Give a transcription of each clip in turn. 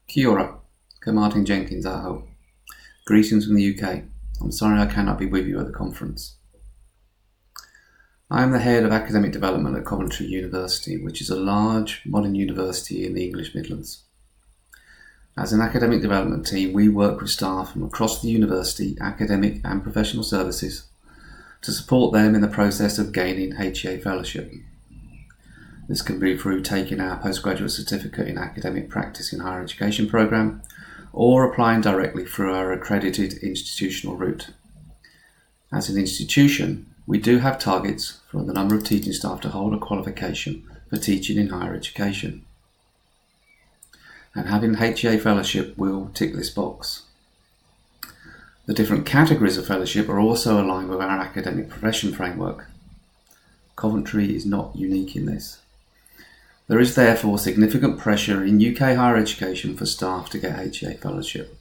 Kia ora, Ko Martin Jenkins aho. Greetings from the UK. I'm sorry I cannot be with you at the conference. I am the head of academic development at Coventry University, which is a large modern university in the English Midlands. As an academic development team, we work with staff from across the university, academic and professional services, to support them in the process of gaining HEA fellowship. This can be through taking our postgraduate certificate in academic practice in higher education programme, or applying directly through our accredited institutional route. As an institution, we do have targets for the number of teaching staff to hold a qualification for teaching in higher education. And having HEA fellowship will tick this box. The different categories of fellowship are also aligned with our academic profession framework. Coventry is not unique in this. There is therefore significant pressure in UK higher education for staff to get HEA fellowship.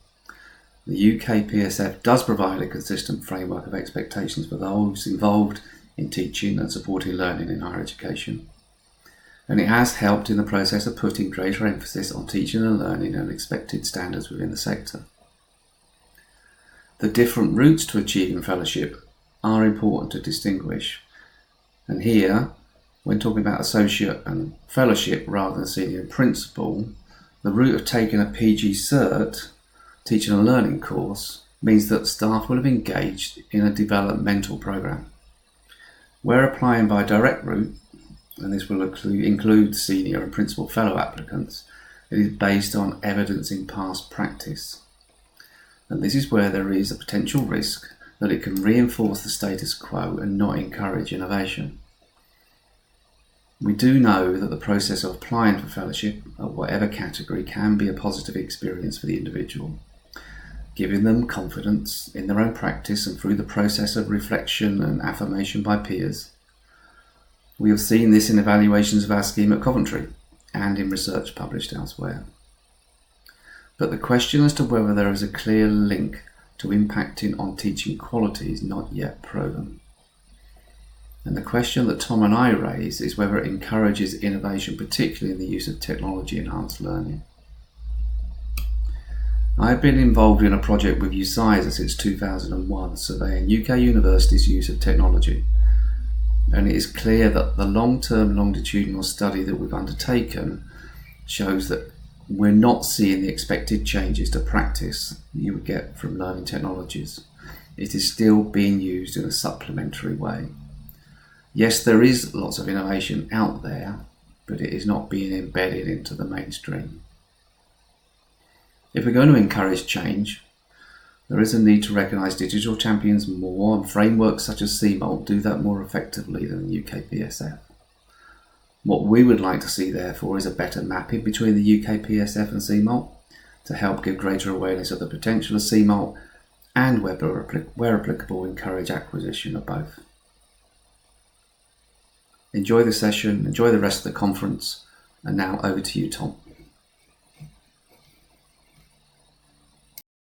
The UK PSF does provide a consistent framework of expectations for those involved in teaching and supporting learning in higher education. And it has helped in the process of putting greater emphasis on teaching and learning and expected standards within the sector. The different routes to achieving fellowship are important to distinguish. And here, when talking about associate and fellowship rather than senior and principal, the route of taking a PG Cert, teaching and learning course, means that staff will have engaged in a developmental programme. Where applying by direct route, and this will include senior and principal fellow applicants, it is based on evidence in past practice. And this is where there is a potential risk that it can reinforce the status quo and not encourage innovation. We do know that the process of applying for fellowship at whatever category can be a positive experience for the individual, giving them confidence in their own practice and through the process of reflection and affirmation by peers. We have seen this in evaluations of our scheme at Coventry and in research published elsewhere. But the question as to whether there is a clear link to impacting on teaching quality is not yet proven. And the question that Tom and I raise is whether it encourages innovation, particularly in the use of technology-enhanced learning. I have been involved in a project with UCISA since 2001, surveying UK universities' use of technology. And it is clear that the long-term longitudinal study that we've undertaken shows that we're not seeing the expected changes to practice you would get from learning technologies. It is still being used in a supplementary way. Yes, there is lots of innovation out there, but it is not being embedded into the mainstream. If we're going to encourage change, there is a need to recognise digital champions more, and frameworks such as CMALT do that more effectively than the UK PSF. What we would like to see, therefore, is a better mapping between the UK PSF and CMALT to help give greater awareness of the potential of CMALT and, where applicable, encourage acquisition of both. Enjoy the session, enjoy the rest of the conference, and now over to you, Tom.